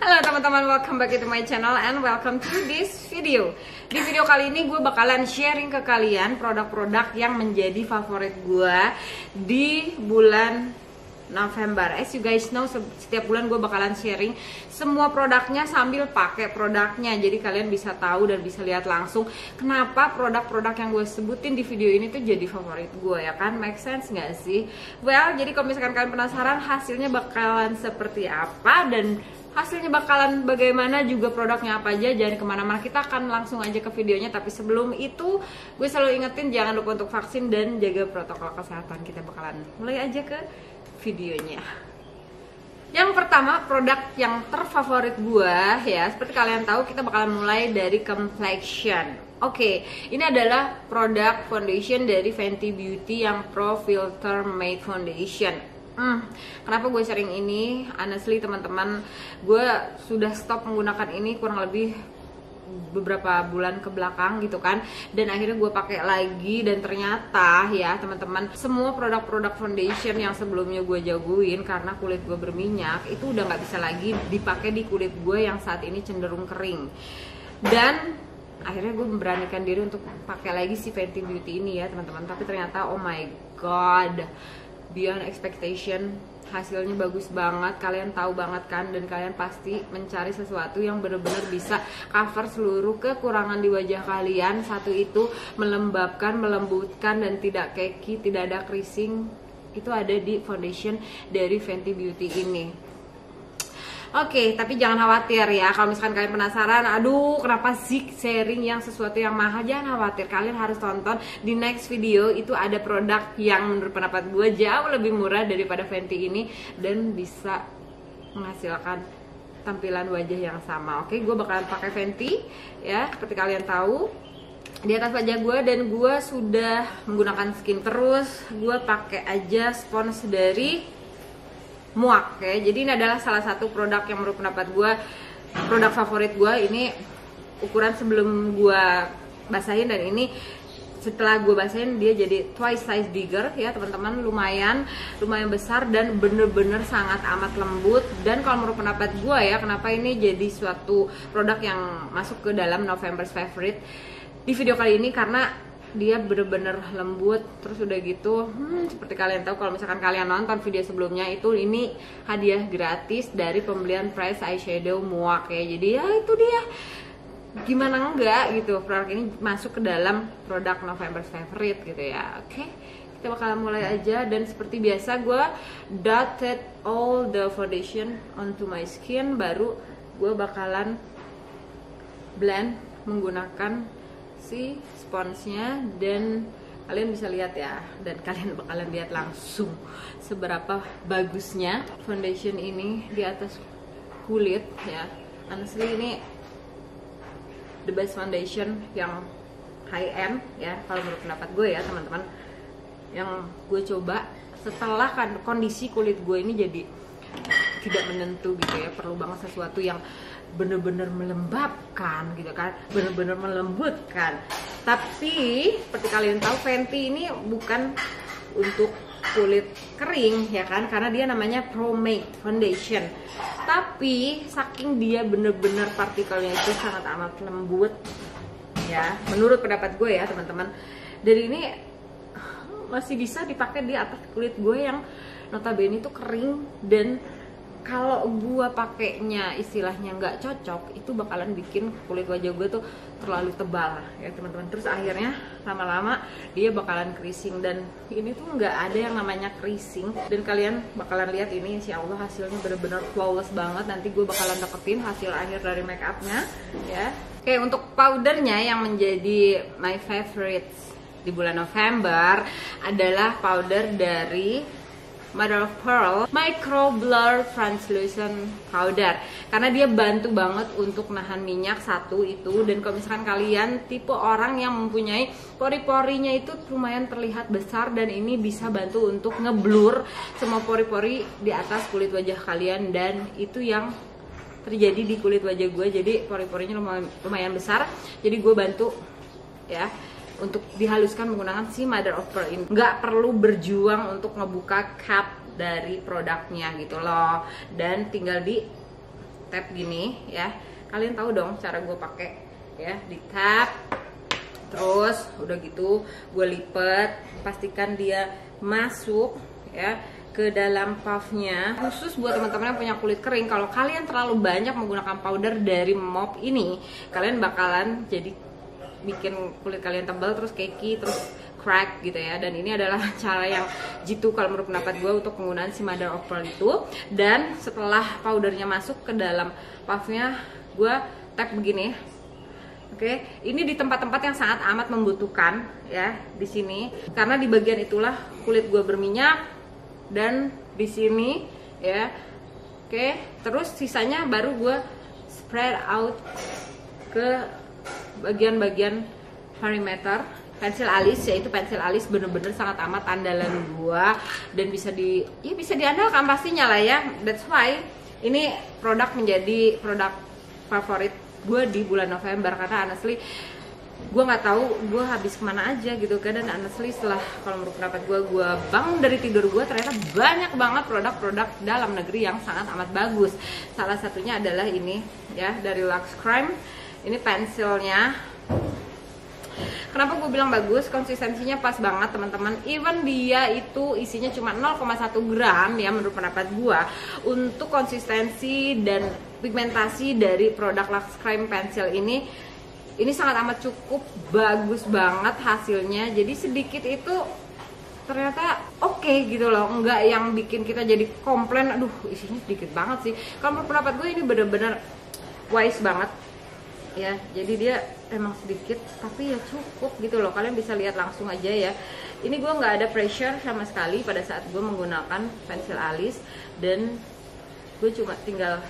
Halo teman-teman, welcome back to my channel and welcome to this video. Di video kali ini gue bakalan sharing ke kalian produk-produk yang menjadi favorit gue di bulan November. As you guys know, setiap bulan gue bakalan sharing semua produknya sambil pakai produknya. Jadi kalian bisa tahu dan bisa lihat langsung kenapa produk-produk yang gue sebutin di video ini tuh jadi favorit gue, ya kan? Make sense gak sih? Well, jadi kalau misalkan kalian penasaran hasilnya bakalan seperti apa dan hasilnya bakalan bagaimana, juga produknya apa aja, jangan kemana-mana, kita akan langsung aja ke videonya. Tapi sebelum itu gue selalu ingetin jangan lupa untuk vaksin dan jaga protokol kesehatan. Kita bakalan mulai aja ke videonya. Yang pertama, produk yang terfavorit gue, ya seperti kalian tahu, kita bakalan mulai dari complexion. Oke, ini adalah produk foundation dari Fenty Beauty yang Pro Filter Matte Foundation. Kenapa gue sharing ini? Honestly teman-teman, gue sudah stop menggunakan ini kurang lebih beberapa bulan ke belakang gitu kan, dan akhirnya gue pakai lagi, dan ternyata ya teman-teman, semua produk-produk foundation yang sebelumnya gue jagoin karena kulit gue berminyak itu udah nggak bisa lagi dipakai di kulit gue yang saat ini cenderung kering. Dan akhirnya gue memberanikan diri untuk pakai lagi si Fenty Beauty ini ya teman-teman. Tapi ternyata oh my god, beyond expectation, hasilnya bagus banget. Kalian tahu banget kan, dan kalian pasti mencari sesuatu yang benar-benar bisa cover seluruh kekurangan di wajah kalian. Satu itu melembabkan, melembutkan, dan tidak cakey, tidak ada creasing. Itu ada di foundation dari Fenty Beauty ini. Oke, tapi jangan khawatir ya. Kalau misalkan kalian penasaran, aduh kenapa sih sharing yang sesuatu yang mahal, jangan khawatir. Kalian harus tonton di next video. Itu ada produk yang menurut pendapat gue jauh lebih murah daripada Fenty ini dan bisa menghasilkan tampilan wajah yang sama. Oke, gue bakalan pakai Fenty ya, seperti kalian tahu, di atas wajah gue, dan gue sudah menggunakan skin terus. Gue pakai aja spons dari Muak ya. Jadi ini adalah salah satu produk yang menurut pendapat gue produk favorit gue. Ini ukuran sebelum gue basahin, dan ini setelah gue basahin dia jadi twice size bigger ya teman-teman. Lumayan besar dan bener-bener sangat amat lembut. Dan kalau menurut pendapat gue ya, kenapa ini jadi suatu produk yang masuk ke dalam November's favorite di video kali ini, karena dia bener-bener lembut. Terus udah gitu, seperti kalian tahu, kalau misalkan kalian nonton video sebelumnya itu, ini hadiah gratis dari pembelian price eyeshadow Muak ya. Jadi ya itu dia, gimana enggak gitu, produk ini masuk ke dalam produk November favorite gitu ya. Oke, kita bakal mulai aja. Dan seperti biasa gue dotted all the foundation onto my skin, baru gue bakalan blend menggunakan si sponsnya. Dan kalian bisa lihat ya, dan kalian bakalan lihat langsung seberapa bagusnya foundation ini di atas kulit ya. Honestly ini the best foundation yang high end ya, kalau menurut pendapat gue ya teman-teman, yang gue coba setelah kan kondisi kulit gue ini jadi tidak menentu gitu ya. Perlu banget sesuatu yang bener-bener melembabkan gitu kan, bener-bener melembutkan. Tapi seperti kalian tahu, Fenty ini bukan untuk kulit kering ya kan, karena dia namanya Pro Matte Foundation. Tapi saking dia bener-bener partikelnya itu sangat amat lembut ya, menurut pendapat gue ya teman-teman. Dan ini masih bisa dipakai di atas kulit gue yang notabene itu kering, dan kalau gue pakainya istilahnya nggak cocok, itu bakalan bikin kulit wajah gue tuh terlalu tebal ya teman-teman. Terus akhirnya lama-lama dia bakalan creasing, dan ini tuh nggak ada yang namanya creasing. Dan kalian bakalan lihat ini, insya Allah hasilnya bener-bener flawless banget. Nanti gue bakalan deketin hasil akhir dari make upnya ya. Oke, untuk powdernya yang menjadi my favorites di bulan November adalah powder dari Mother of Pearl Micro Blur Translucent Powder, karena dia bantu banget untuk nahan minyak, satu itu. Dan kalau misalkan kalian tipe orang yang mempunyai pori-porinya itu lumayan terlihat besar, dan ini bisa bantu untuk ngeblur semua pori-pori di atas kulit wajah kalian. Dan itu yang terjadi di kulit wajah gue, jadi pori-porinya lumayan besar. Jadi gue bantu ya untuk dihaluskan menggunakan si Mother of Pearl ini. Nggak perlu berjuang untuk ngebuka cap dari produknya gitu loh, dan tinggal di tap gini ya. Kalian tahu dong cara gue pakai ya, di tap. Terus udah gitu gue lipet, pastikan dia masuk ya ke dalam puffnya. Khusus buat teman-teman yang punya kulit kering, kalau kalian terlalu banyak menggunakan powder dari mop ini, kalian bakalan jadi bikin kulit kalian tebal, terus cakey, terus crack gitu ya. Dan ini adalah cara yang jitu kalau menurut pendapat gue untuk penggunaan si mother of pearl itu. Dan setelah powdernya masuk ke dalam puffnya, gue tap begini. Oke, ini di tempat-tempat yang sangat amat membutuhkan ya di sini, karena di bagian itulah kulit gue berminyak, dan di sini ya. Oke, terus sisanya baru gue spread out ke bagian-bagian perimeter. Pensil alis, yaitu pensil alis bener-bener sangat amat andalan gue, dan bisa diandalkan pastinya lah ya. That's why ini produk menjadi produk favorit gue di bulan November, karena honestly gue nggak tahu gue habis kemana aja gitu kan. Dan honestly setelah, kalau menurut pendapat gue bangun dari tidur gue, ternyata banyak banget produk-produk dalam negeri yang sangat amat bagus. Salah satunya adalah ini ya, dari Lux Crime. Ini pensilnya. Kenapa gue bilang bagus? Konsistensinya pas banget teman-teman. Even dia itu isinya cuma 0,1 gram ya, menurut pendapat gue, untuk konsistensi dan pigmentasi dari produk Lux Crime Pencil ini sangat amat cukup, bagus banget hasilnya. Jadi sedikit itu ternyata oke gitu loh, enggak yang bikin kita jadi komplain, aduh isinya sedikit banget sih. Kalau menurut pendapat gue ini bener-bener wise banget ya. Jadi dia emang sedikit tapi ya cukup gitu loh. Kalian bisa lihat langsung aja ya. Ini gue nggak ada pressure sama sekali pada saat gue menggunakan pensil alis, dan gue cuma tinggal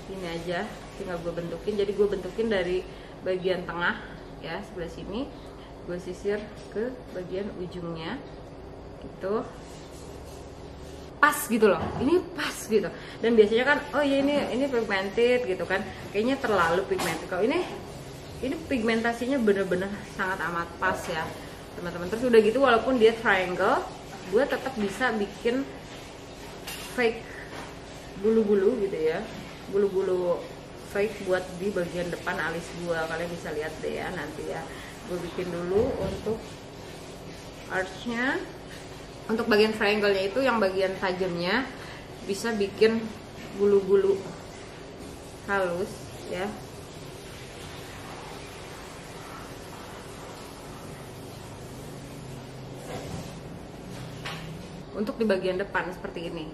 ini aja, tinggal gue bentukin. Jadi gue bentukin dari bagian tengah ya, sebelah sini, gue sisir ke bagian ujungnya gitu, pas gitu loh. Ini pas gitu. Dan biasanya kan oh ya ini pigmented gitu kan, kayaknya terlalu pigmented. Kalau ini pigmentasinya bener-bener sangat amat pas ya teman-teman. Terus udah gitu, walaupun dia triangle, gue tetap bisa bikin fake bulu-bulu gitu ya, bulu-bulu fake buat di bagian depan alis gue. Kalian bisa lihat deh ya nanti ya. Gue bikin dulu untuk archnya. Untuk bagian triangle-nya itu, yang bagian tajamnya, bisa bikin bulu-bulu halus ya. Untuk di bagian depan seperti ini.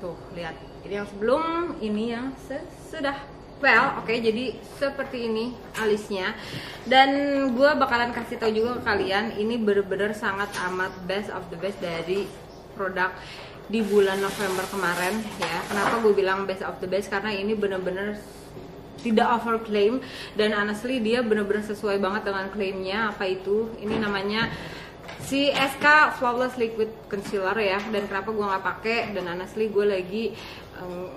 Tuh, lihat. Ini yang sebelum, ini yang sesudah. Well, oke, jadi seperti ini alisnya. Dan gue bakalan kasih tahu juga ke kalian, ini bener-bener sangat amat best of the best dari produk di bulan November kemarin ya. Kenapa gue bilang best of the best? Karena ini bener-bener tidak overclaim, dan honestly dia bener-bener sesuai banget dengan klaimnya. Apa itu? Ini namanya si SK Flawless Liquid Concealer ya. Dan kenapa gue nggak pakai? Dan honestly gue lagi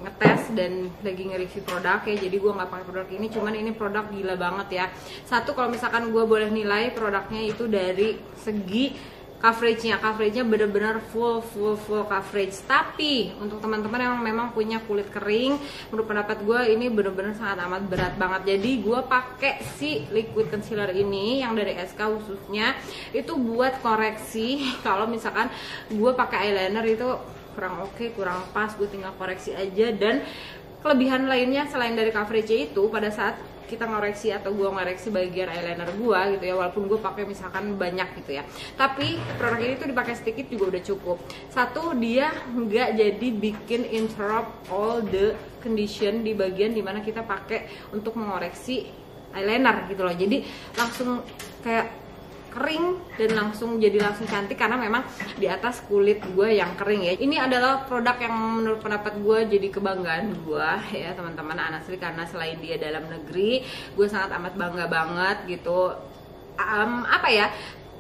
ngetes dan lagi nge-review produk ya, jadi gue nggak pakai produk ini. Cuman ini produk gila banget ya. Satu, kalau misalkan gue boleh nilai produknya itu dari segi coveragenya bener-bener full coverage. Tapi untuk teman-teman yang memang punya kulit kering, menurut pendapat gue ini bener-bener sangat amat berat banget. Jadi gue pakai si liquid concealer ini yang dari SK khususnya itu buat koreksi kalau misalkan gue pakai eyeliner itu kurang oke, kurang pas, gue tinggal koreksi aja. Dan kelebihan lainnya selain dari coverage itu, pada saat kita ngoreksi atau gue ngoreksi bagian eyeliner gue gitu ya, walaupun gue pakai misalkan banyak gitu ya, tapi produk ini tuh dipakai sedikit juga udah cukup. Satu, dia nggak jadi bikin interrupt all the condition di bagian dimana kita pakai untuk mengoreksi eyeliner gitu loh. Jadi langsung kayak kering dan langsung cantik, karena memang di atas kulit gue yang kering ya. Ini adalah produk yang menurut pendapat gue jadi kebanggaan gue ya teman-teman, honestly, karena selain dia dalam negeri, gue sangat amat bangga banget gitu. Apa ya,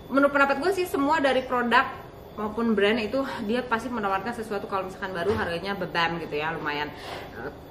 menurut pendapat gue sih semua dari produk maupun brand itu dia pasti menawarkan sesuatu, kalau misalkan baru harganya bebam gitu ya, lumayan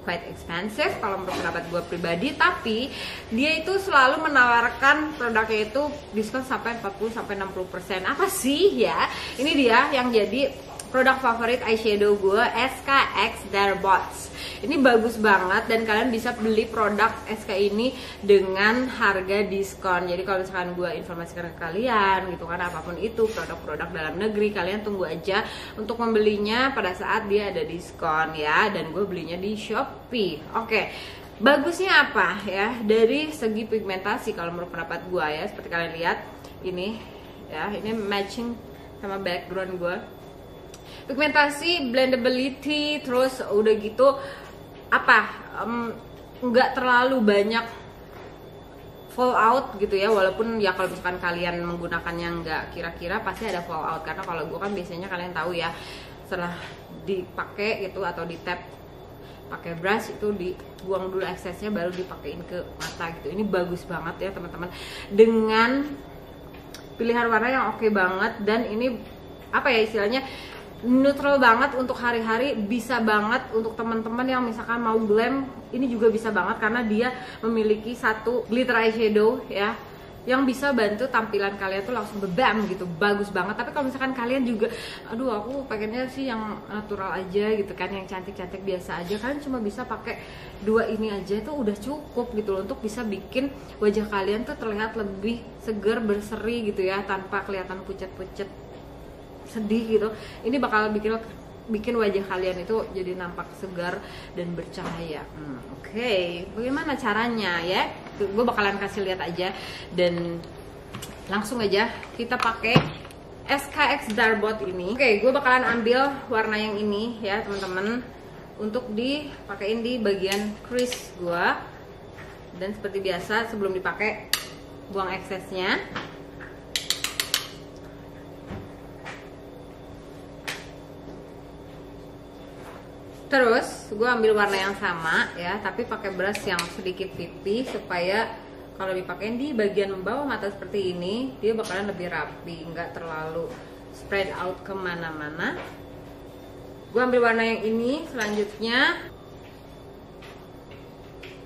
quite expensive kalau menurut pendapat gue pribadi. Tapi dia itu selalu menawarkan produknya itu diskon sampai 40-60%. Apa sih ya? Ini dia yang jadi produk favorit eyeshadow gue, SKX Darbots. Ini bagus banget dan kalian bisa beli produk SK ini dengan harga diskon. Jadi kalau misalkan gue informasikan ke kalian gitu kan, apapun itu produk-produk dalam negeri, kalian tunggu aja untuk membelinya pada saat dia ada diskon ya. Dan gue belinya di Shopee. Oke, bagusnya apa ya? Dari segi pigmentasi kalau menurut pendapat gue ya, seperti kalian lihat ini ya, ini matching sama background gue. Pigmentasi, blendability, terus udah gitu nggak terlalu banyak fallout gitu ya. Walaupun ya kalau misalkan kalian menggunakannya nggak kira-kira pasti ada fallout, karena kalau gue kan biasanya kalian tahu ya, setelah dipakai gitu atau di tap pakai brush itu dibuang dulu eksesnya baru dipakein ke mata gitu. Ini bagus banget ya teman-teman, dengan pilihan warna yang oke banget, dan ini apa ya istilahnya, neutral banget untuk hari-hari. Bisa banget untuk teman-teman yang misalkan mau glam, ini juga bisa banget karena dia memiliki satu glitter eyeshadow ya, yang bisa bantu tampilan kalian tuh langsung bebam gitu, bagus banget. Tapi kalau misalkan kalian juga, aduh aku pengennya sih yang natural aja gitu kan, yang cantik-cantik biasa aja, kalian cuma bisa pakai dua ini aja itu udah cukup gitu loh, untuk bisa bikin wajah kalian tuh terlihat lebih segar, berseri gitu ya, tanpa kelihatan pucat-pucat sedih gitu. Ini bakal bikin wajah kalian itu jadi nampak segar dan bercahaya. Oke, bagaimana caranya ya? Gue bakalan kasih lihat aja, dan langsung aja kita pakai SKX Darbot ini. Oke, gue bakalan ambil warna yang ini ya teman-teman, untuk dipakein di bagian crease gue. Dan seperti biasa sebelum dipakai, buang eksesnya. Terus gue ambil warna yang sama ya, tapi pakai brush yang sedikit pipih supaya kalau dipakein di bagian bawah mata seperti ini, dia bakalan lebih rapi, nggak terlalu spread out kemana-mana. Gue ambil warna yang ini selanjutnya.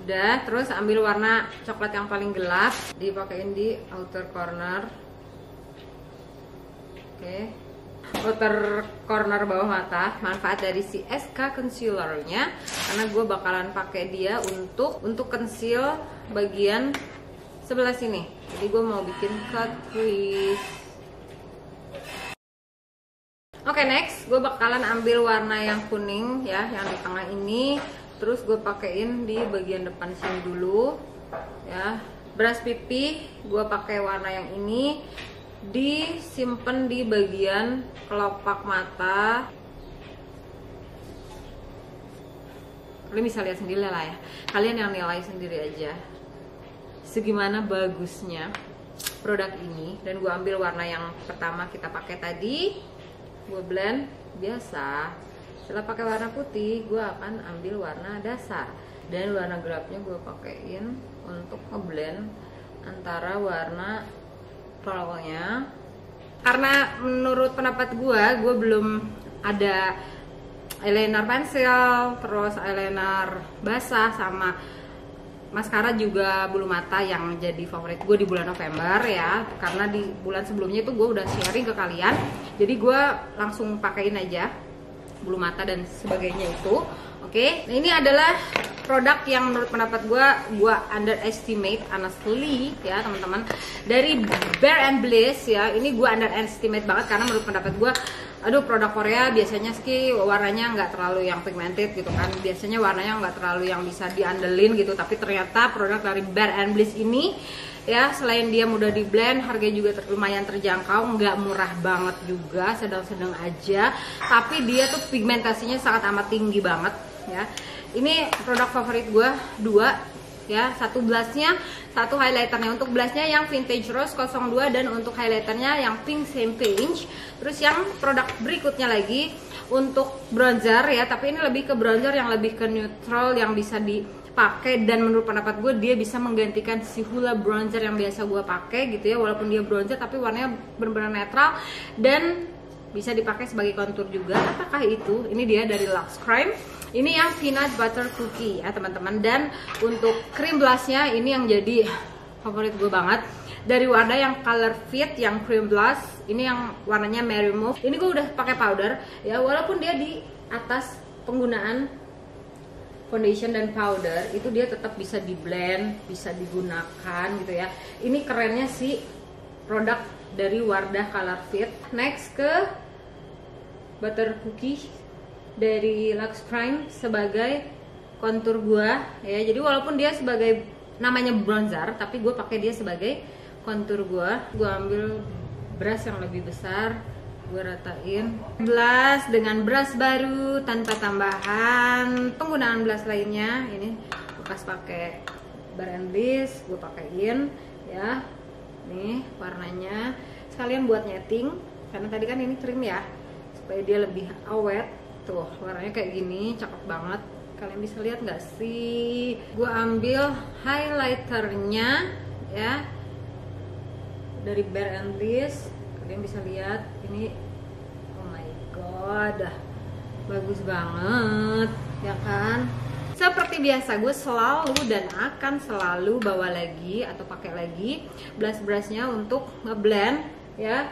Udah, terus ambil warna coklat yang paling gelap, dipakein di outer corner. Oke, outer corner bawah mata. Manfaat dari si SK concealernya, karena gue bakalan pakai dia untuk conceal bagian sebelah sini. Jadi gue mau bikin cut crease. Oke, next gue bakalan ambil warna yang kuning ya, yang di tengah ini. Terus gue pakein di bagian depan sini dulu ya. Brush pipih gue pakai warna yang ini, disimpan di bagian kelopak mata. Kalian bisa lihat sendiri lah ya, kalian yang nilai sendiri aja segimana bagusnya produk ini. Dan gue ambil warna yang pertama kita pakai tadi, gue blend biasa. Setelah pakai warna putih, gue akan ambil warna dasar, dan warna gelapnya gue pakein untuk ngeblend antara warna pearlnya. Karena menurut pendapat gue belum ada eyeliner pensil, terus eyeliner basah, sama maskara juga bulu mata yang jadi favorit gue di bulan November ya. Karena di bulan sebelumnya itu gue udah sharing ke kalian, jadi gue langsung pakein aja bulu mata dan sebagainya itu. Oke, nah ini adalah produk yang menurut pendapat gue underestimate honestly ya teman-teman, dari Bare and Bliss ya. Ini gue underestimate banget karena menurut pendapat gue, aduh produk Korea biasanya sih warnanya nggak terlalu yang pigmented gitu kan, biasanya warnanya nggak terlalu yang bisa diandelin gitu. Tapi ternyata produk dari Bare and Bliss ini ya, selain dia mudah di blend, harganya juga lumayan terjangkau, nggak murah banget juga, sedang-sedang aja. Tapi dia tuh pigmentasinya sangat amat tinggi banget ya. Ini produk favorit gue dua ya, satu blushnya, satu highlighternya. Untuk blushnya yang Vintage Rose 02, dan untuk highlighternya yang Pink Champagne. Terus yang produk berikutnya lagi untuk bronzer ya, tapi ini lebih ke bronzer yang lebih ke neutral, yang bisa dipakai, dan menurut pendapat gue dia bisa menggantikan si Hoola bronzer yang biasa gue pakai gitu ya. Walaupun dia bronzer tapi warnanya benar-benar netral dan bisa dipakai sebagai kontur juga. Apakah itu? Ini dia dari Lux Crime. Ini yang peanut butter cookie ya teman-teman. Dan untuk cream blushnya ini yang jadi favorit gue banget, dari Wardah yang color fit, yang cream blush. Ini yang warnanya Mary Move. Ini gue udah pakai powder ya, walaupun dia di atas penggunaan foundation dan powder, itu dia tetap bisa di blend, bisa digunakan gitu ya. Ini kerennya sih produk dari Wardah Color Fit. Next ke butter cookie dari Lux Prime sebagai kontur gua ya. Jadi walaupun dia sebagai namanya bronzer, tapi gue pakai dia sebagai kontur gua. Gua ambil brush yang lebih besar, gue ratain. Blush dengan brush baru tanpa tambahan penggunaan blush lainnya. Ini bekas pakai Bare & Bliss, gue pakein ya. Nih warnanya sekalian buat nyeting, karena tadi kan ini krim ya, supaya dia lebih awet. Tuh warnanya kayak gini, cakep banget. Kalian bisa lihat nggak sih? Gue ambil highlighternya ya dari Bare & Bliss. Kalian bisa lihat ini, oh my god, bagus banget ya kan? Seperti biasa, gue selalu dan akan selalu bawa lagi atau pakai lagi brush-brushnya untuk ngeblend ya.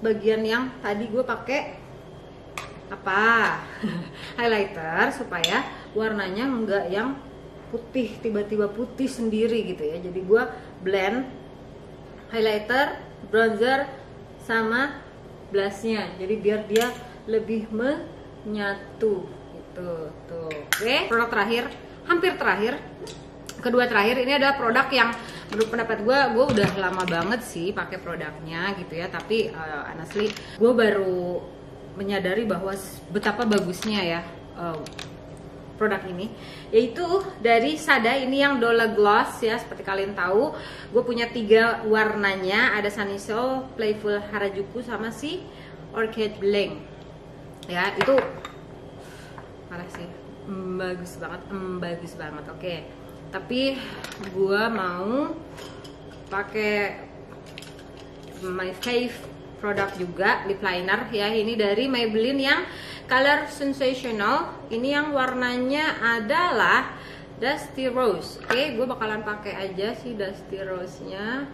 Bagian yang tadi gue pakai apa highlighter, supaya warnanya enggak yang putih tiba-tiba putih sendiri gitu ya. Jadi gue blend highlighter, bronzer sama blushnya, jadi biar dia lebih menyatu gitu. Tuh oke, produk terakhir, hampir terakhir, kedua terakhir, ini adalah produk yang menurut pendapat gue udah lama banget sih pakai produknya gitu ya. Tapi honestly gue baru menyadari bahwa betapa bagusnya ya produk ini, yaitu dari Sada. Ini yang Dola Gloss ya. Seperti kalian tahu, gue punya 3 warnanya, ada Sunny Soul, Playful Harajuku, sama si Orchid Bling ya. Itu parah sih, bagus banget, bagus banget. Oke, tapi gue mau pakai my fave produk juga, lip liner ya. Ini dari Maybelline yang color sensational. Ini yang warnanya adalah Dusty Rose. Oke, gue bakalan pakai aja si Dusty Rose-nya.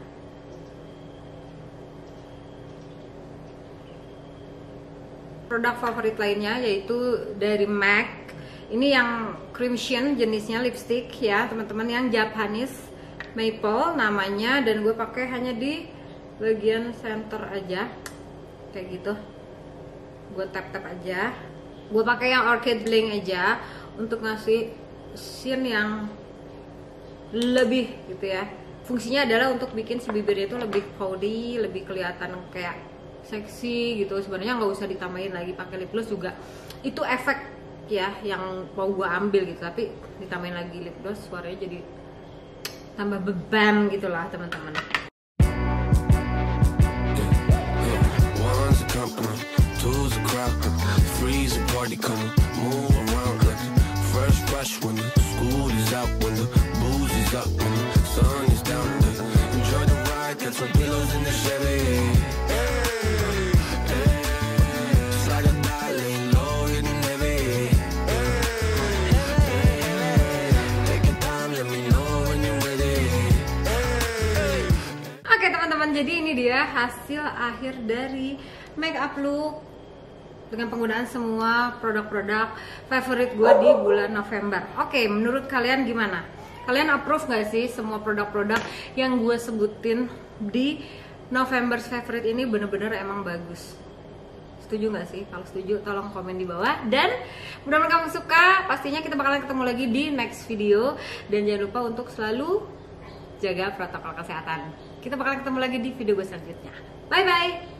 Produk favorit lainnya yaitu dari MAC. Ini yang cream sheen jenisnya, lipstick ya teman-teman, yang Japanese Maple namanya, dan gue pakai hanya di bagian center aja kayak gitu. Gue tap-tap aja. Gue pakai yang Orchid Bling aja untuk ngasih sheen yang lebih gitu ya. Fungsinya adalah untuk bikin si bibirnya itu lebih powdery, lebih kelihatan kayak seksi gitu. Sebenarnya nggak usah ditambahin lagi pakai lip gloss juga, itu efek ya yang mau gue ambil gitu. Tapi ditambahin lagi lip gloss, suaranya jadi tambah beban gitulah teman-teman. Two's a crowd, three's a party, come move around like fresh rush when the school is out, when the booze is up, when the sun is down. Enjoy the ride, got some pillows in the Chevy. Just like a darling, low hitting heavy. Take your time, let me know when you're ready. Oke teman-teman, jadi ini dia hasil akhir dari make up look dengan penggunaan semua produk-produk favorit gue di bulan November. Oke, menurut kalian gimana? Kalian approve gak sih semua produk-produk yang gue sebutin di November's favorite ini? Bener-bener emang bagus. Setuju gak sih? Kalau setuju tolong komen di bawah. Dan mudah-mudahan kamu suka. Pastinya kita bakalan ketemu lagi di next video. Dan jangan lupa untuk selalu jaga protokol kesehatan. Kita bakalan ketemu lagi di video gue selanjutnya. Bye-bye.